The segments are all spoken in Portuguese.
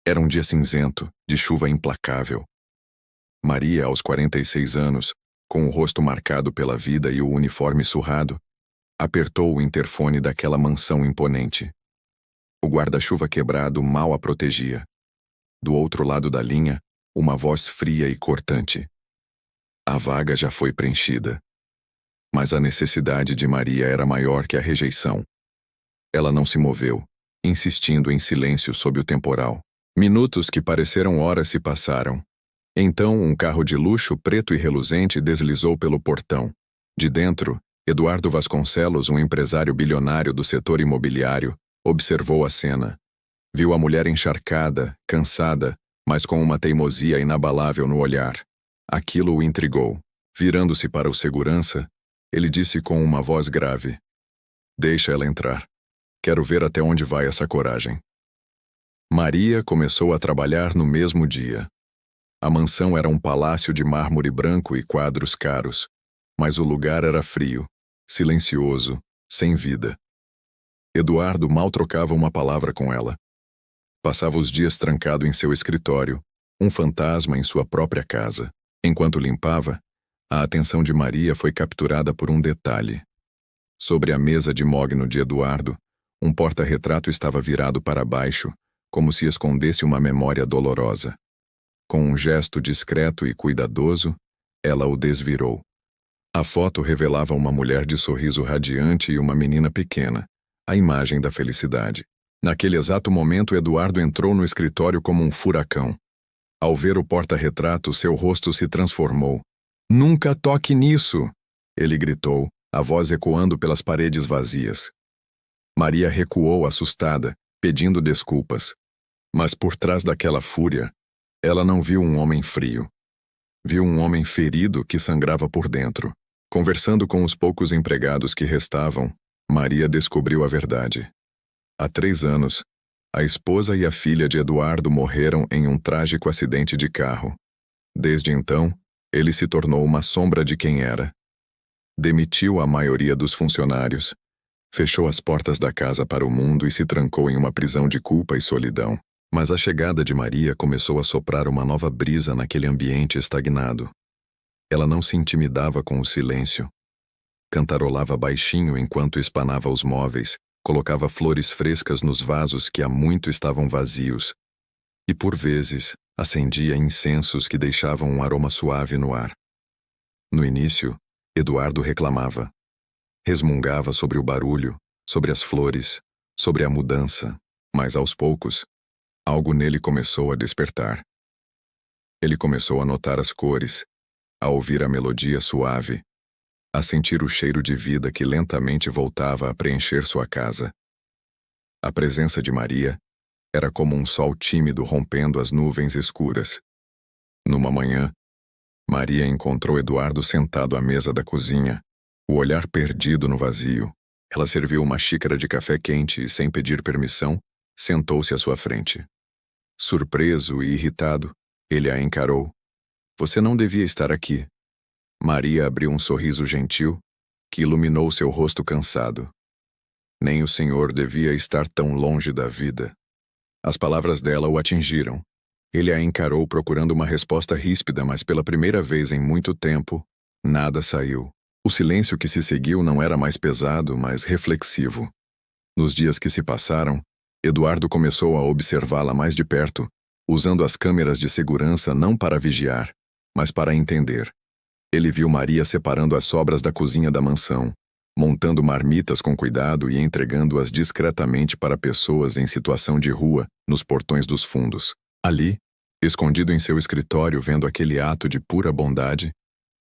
Era um dia cinzento, de chuva implacável. Maria, aos 46 anos, com o rosto marcado pela vida e o uniforme surrado, apertou o interfone daquela mansão imponente. O guarda-chuva quebrado mal a protegia. Do outro lado da linha, uma voz fria e cortante. A vaga já foi preenchida. Mas a necessidade de Maria era maior que a rejeição. Ela não se moveu, insistindo em silêncio sob o temporal. Minutos que pareceram horas se passaram. Então, um carro de luxo preto e reluzente deslizou pelo portão. De dentro, Eduardo Vasconcelos, um empresário bilionário do setor imobiliário, observou a cena. Viu a mulher encharcada, cansada, mas com uma teimosia inabalável no olhar. Aquilo o intrigou. Virando-se para o segurança, ele disse com uma voz grave: "Deixa ela entrar. Quero ver até onde vai essa coragem." Maria começou a trabalhar no mesmo dia. A mansão era um palácio de mármore branco e quadros caros, mas o lugar era frio, silencioso, sem vida. Eduardo mal trocava uma palavra com ela. Passava os dias trancado em seu escritório, um fantasma em sua própria casa. Enquanto limpava, a atenção de Maria foi capturada por um detalhe. Sobre a mesa de mogno de Eduardo, um porta-retrato estava virado para baixo, como se escondesse uma memória dolorosa. Com um gesto discreto e cuidadoso, ela o desvirou. A foto revelava uma mulher de sorriso radiante e uma menina pequena, a imagem da felicidade. Naquele exato momento, Eduardo entrou no escritório como um furacão. Ao ver o porta-retrato, seu rosto se transformou. "Nunca toque nisso!" ele gritou, a voz ecoando pelas paredes vazias. Maria recuou assustada, pedindo desculpas. Mas por trás daquela fúria, ela não viu um homem frio. Viu um homem ferido que sangrava por dentro. Conversando com os poucos empregados que restavam, Maria descobriu a verdade. Há 3 anos, a esposa e a filha de Eduardo morreram em um trágico acidente de carro. Desde então, ele se tornou uma sombra de quem era. Demitiu a maioria dos funcionários, fechou as portas da casa para o mundo e se trancou em uma prisão de culpa e solidão. Mas a chegada de Maria começou a soprar uma nova brisa naquele ambiente estagnado. Ela não se intimidava com o silêncio. Cantarolava baixinho enquanto espanava os móveis, colocava flores frescas nos vasos que há muito estavam vazios. E, por vezes, acendia incensos que deixavam um aroma suave no ar. No início, Eduardo reclamava. Resmungava sobre o barulho, sobre as flores, sobre a mudança, mas aos poucos, algo nele começou a despertar. Ele começou a notar as cores, a ouvir a melodia suave, a sentir o cheiro de vida que lentamente voltava a preencher sua casa. A presença de Maria era como um sol tímido rompendo as nuvens escuras. Numa manhã, Maria encontrou Eduardo sentado à mesa da cozinha, o olhar perdido no vazio. Ela serviu uma xícara de café quente e, sem pedir permissão, sentou-se à sua frente. Surpreso e irritado, ele a encarou. "Você não devia estar aqui." Maria abriu um sorriso gentil, que iluminou seu rosto cansado. "Nem o senhor devia estar tão longe da vida." As palavras dela o atingiram. Ele a encarou procurando uma resposta ríspida, mas pela primeira vez em muito tempo, nada saiu. O silêncio que se seguiu não era mais pesado, mas reflexivo. Nos dias que se passaram, Eduardo começou a observá-la mais de perto, usando as câmeras de segurança não para vigiar, mas para entender. Ele viu Maria separando as sobras da cozinha da mansão, montando marmitas com cuidado e entregando-as discretamente para pessoas em situação de rua, nos portões dos fundos. Ali, escondido em seu escritório vendo aquele ato de pura bondade,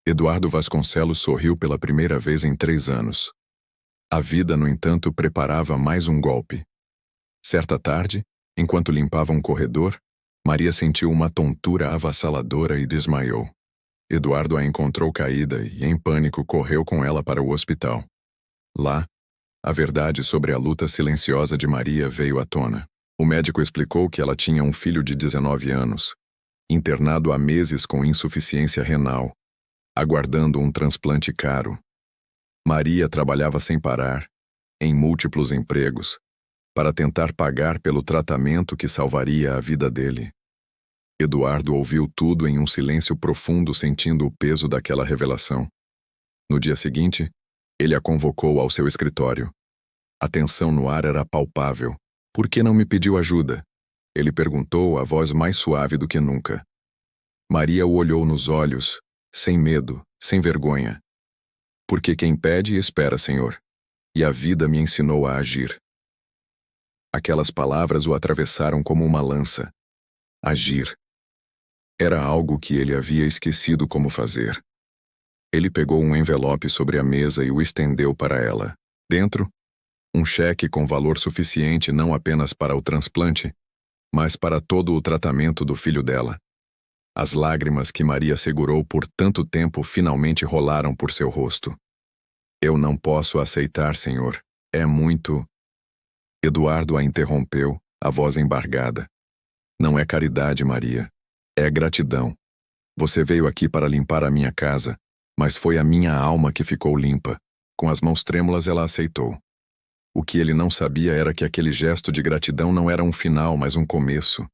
Eduardo Vasconcelos sorriu pela primeira vez em 3 anos. A vida, no entanto, preparava mais um golpe. Certa tarde, enquanto limpava um corredor, Maria sentiu uma tontura avassaladora e desmaiou. Eduardo a encontrou caída e, em pânico, correu com ela para o hospital. Lá, a verdade sobre a luta silenciosa de Maria veio à tona. O médico explicou que ela tinha um filho de 19 anos, internado há meses com insuficiência renal, aguardando um transplante caro. Maria trabalhava sem parar, em múltiplos empregos, para tentar pagar pelo tratamento que salvaria a vida dele. Eduardo ouviu tudo em um silêncio profundo, sentindo o peso daquela revelação. No dia seguinte, ele a convocou ao seu escritório. A tensão no ar era palpável. Por que não me pediu ajuda? Ele perguntou, a voz mais suave do que nunca. Maria o olhou nos olhos, sem medo, sem vergonha. Porque quem pede, espera, Senhor. E a vida me ensinou a agir. Aquelas palavras o atravessaram como uma lança. Agir. Era algo que ele havia esquecido como fazer. Ele pegou um envelope sobre a mesa e o estendeu para ela. Dentro, um cheque com valor suficiente não apenas para o transplante, mas para todo o tratamento do filho dela. As lágrimas que Maria segurou por tanto tempo finalmente rolaram por seu rosto. Eu não posso aceitar, Senhor. É muito... Eduardo a interrompeu, a voz embargada. Não é caridade, Maria. É gratidão. Você veio aqui para limpar a minha casa, mas foi a minha alma que ficou limpa. Com as mãos trêmulas ela aceitou. O que ele não sabia era que aquele gesto de gratidão não era um final, mas um começo.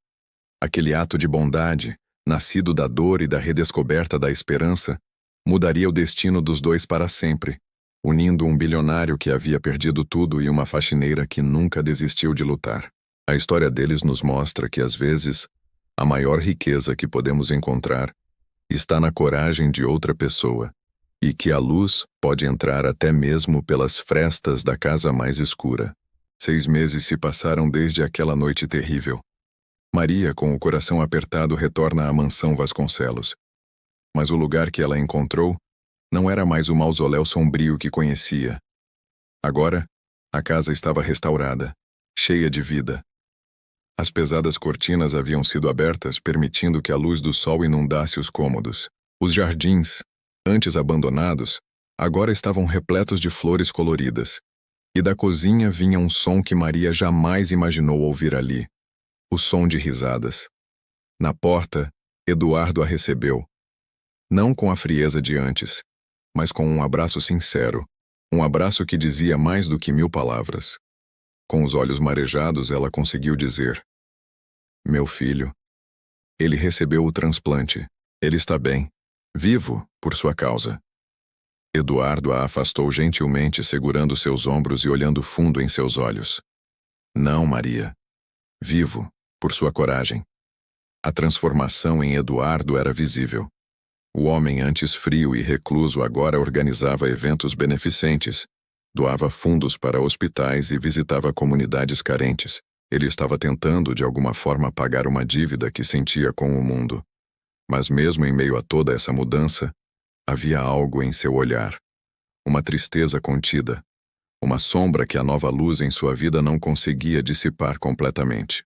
Aquele ato de bondade, nascido da dor e da redescoberta da esperança, mudaria o destino dos dois para sempre, unindo um bilionário que havia perdido tudo e uma faxineira que nunca desistiu de lutar. A história deles nos mostra que, às vezes, a maior riqueza que podemos encontrar está na coragem de outra pessoa, e que a luz pode entrar até mesmo pelas frestas da casa mais escura. 6 meses se passaram desde aquela noite terrível. Maria, com o coração apertado, retorna à mansão Vasconcelos. Mas o lugar que ela encontrou não era mais o mausoléu sombrio que conhecia. Agora, a casa estava restaurada, cheia de vida. As pesadas cortinas haviam sido abertas, permitindo que a luz do sol inundasse os cômodos. Os jardins, antes abandonados, agora estavam repletos de flores coloridas. E da cozinha vinha um som que Maria jamais imaginou ouvir ali. O som de risadas. Na porta, Eduardo a recebeu. Não com a frieza de antes, mas com um abraço sincero. Um abraço que dizia mais do que 1000 palavras. Com os olhos marejados, ela conseguiu dizer: Meu filho. Ele recebeu o transplante. Ele está bem. Vivo, por sua causa. Eduardo a afastou gentilmente, segurando seus ombros e olhando fundo em seus olhos. Não, Maria. Vivo, por sua coragem. A transformação em Eduardo era visível. O homem antes frio e recluso agora organizava eventos beneficentes, doava fundos para hospitais e visitava comunidades carentes. Ele estava tentando, de alguma forma, pagar uma dívida que sentia com o mundo. Mas mesmo em meio a toda essa mudança, havia algo em seu olhar. Uma tristeza contida. Uma sombra que a nova luz em sua vida não conseguia dissipar completamente.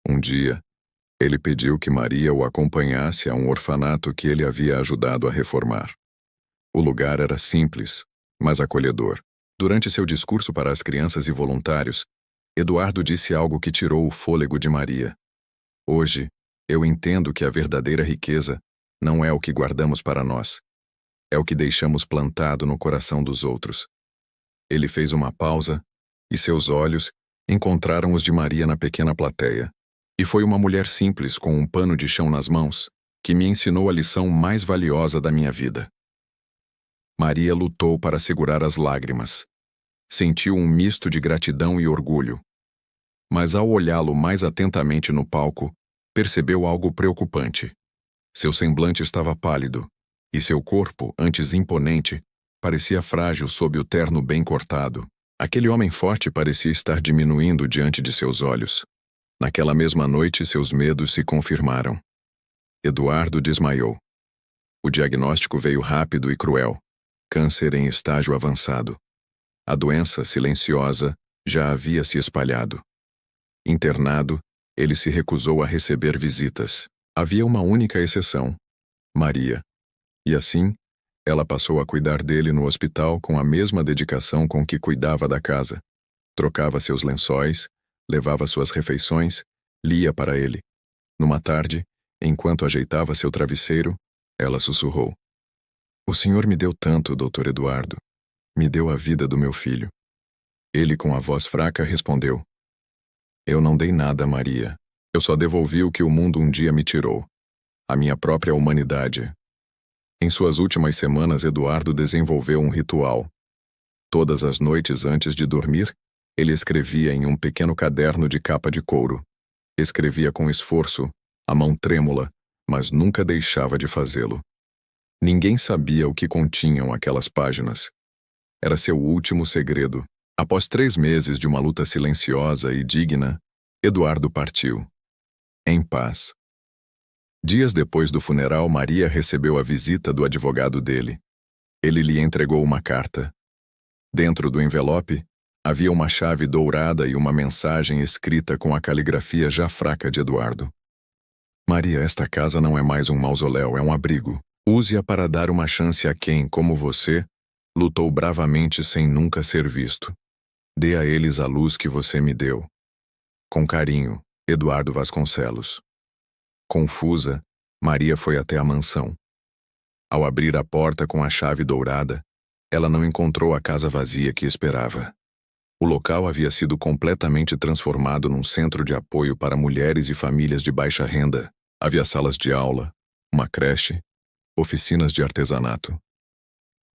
Um dia, ele pediu que Maria o acompanhasse a um orfanato que ele havia ajudado a reformar. O lugar era simples, mas acolhedor. Durante seu discurso para as crianças e voluntários, Eduardo disse algo que tirou o fôlego de Maria. Hoje, eu entendo que a verdadeira riqueza não é o que guardamos para nós. É o que deixamos plantado no coração dos outros. Ele fez uma pausa, e seus olhos encontraram os de Maria na pequena plateia. E foi uma mulher simples, com um pano de chão nas mãos, que me ensinou a lição mais valiosa da minha vida. Maria lutou para segurar as lágrimas. Sentiu um misto de gratidão e orgulho. Mas ao olhá-lo mais atentamente no palco, percebeu algo preocupante. Seu semblante estava pálido, e seu corpo, antes imponente, parecia frágil sob o terno bem cortado. Aquele homem forte parecia estar diminuindo diante de seus olhos. Naquela mesma noite, seus medos se confirmaram. Eduardo desmaiou. O diagnóstico veio rápido e cruel. Câncer em estágio avançado. A doença, silenciosa, já havia se espalhado. Internado, ele se recusou a receber visitas. Havia uma única exceção: Maria. E assim, ela passou a cuidar dele no hospital com a mesma dedicação com que cuidava da casa. Trocava seus lençóis, levava suas refeições, lia para ele. Numa tarde, enquanto ajeitava seu travesseiro, ela sussurrou: O senhor me deu tanto, Dr. Eduardo. Me deu a vida do meu filho. Ele, com a voz fraca, respondeu: Eu não dei nada a Maria. Eu só devolvi o que o mundo um dia me tirou. A minha própria humanidade. Em suas últimas semanas, Eduardo desenvolveu um ritual. Todas as noites antes de dormir, ele escrevia em um pequeno caderno de capa de couro. Escrevia com esforço, a mão trêmula, mas nunca deixava de fazê-lo. Ninguém sabia o que continham aquelas páginas. Era seu último segredo. Após 3 meses de uma luta silenciosa e digna, Eduardo partiu. Em paz. Dias depois do funeral, Maria recebeu a visita do advogado dele. Ele lhe entregou uma carta. Dentro do envelope, havia uma chave dourada e uma mensagem escrita com a caligrafia já fraca de Eduardo. Maria, esta casa não é mais um mausoléu, é um abrigo. Use-a para dar uma chance a quem, como você, lutou bravamente sem nunca ser visto. Dê a eles a luz que você me deu. Com carinho, Eduardo Vasconcelos. Confusa, Maria foi até a mansão. Ao abrir a porta com a chave dourada, ela não encontrou a casa vazia que esperava. O local havia sido completamente transformado num centro de apoio para mulheres e famílias de baixa renda. Havia salas de aula, uma creche, oficinas de artesanato.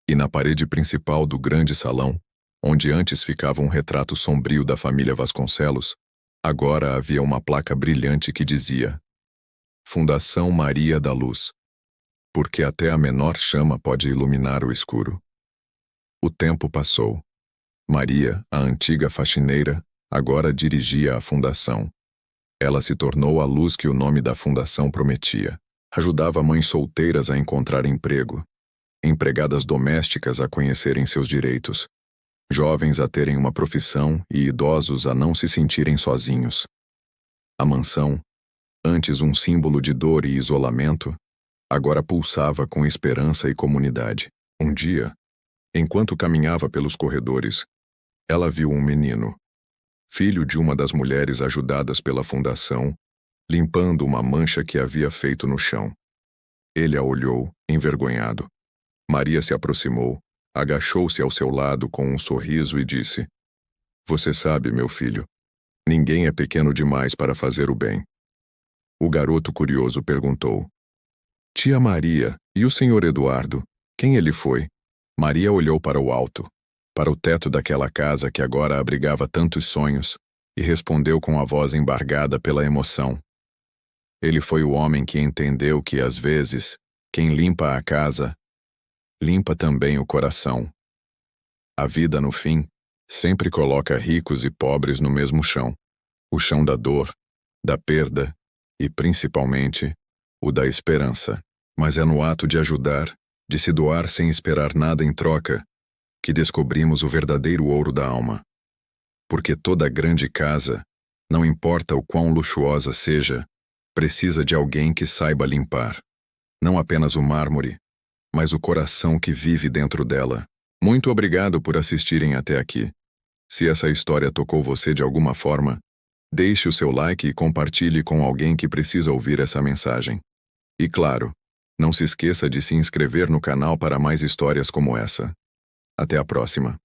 E na parede principal do grande salão, onde antes ficava um retrato sombrio da família Vasconcelos, agora havia uma placa brilhante que dizia: Fundação Maria da Luz, porque até a menor chama pode iluminar o escuro. O tempo passou. Maria, a antiga faxineira, agora dirigia a fundação. Ela se tornou a luz que o nome da fundação prometia. Ajudava mães solteiras a encontrar emprego, empregadas domésticas a conhecerem seus direitos, jovens a terem uma profissão e idosos a não se sentirem sozinhos. A mansão, antes um símbolo de dor e isolamento, agora pulsava com esperança e comunidade. Um dia, enquanto caminhava pelos corredores, ela viu um menino, filho de uma das mulheres ajudadas pela fundação, limpando uma mancha que havia feito no chão. Ele a olhou, envergonhado. Maria se aproximou, agachou-se ao seu lado com um sorriso e disse: Você sabe, meu filho, ninguém é pequeno demais para fazer o bem. O garoto curioso perguntou: Tia Maria, e o senhor Eduardo, quem ele foi? Maria olhou para o alto, para o teto daquela casa que agora abrigava tantos sonhos, e respondeu com a voz embargada pela emoção: Ele foi o homem que entendeu que, às vezes, quem limpa a casa, limpa também o coração. A vida, no fim, sempre coloca ricos e pobres no mesmo chão. O chão da dor, da perda e, principalmente, o da esperança. Mas é no ato de ajudar, de se doar sem esperar nada em troca, que descobrimos o verdadeiro ouro da alma. Porque toda grande casa, não importa o quão luxuosa seja, precisa de alguém que saiba limpar. Não apenas o mármore, mas o coração que vive dentro dela. Muito obrigado por assistirem até aqui. Se essa história tocou você de alguma forma, deixe o seu like e compartilhe com alguém que precisa ouvir essa mensagem. E claro, não se esqueça de se inscrever no canal para mais histórias como essa. Até a próxima.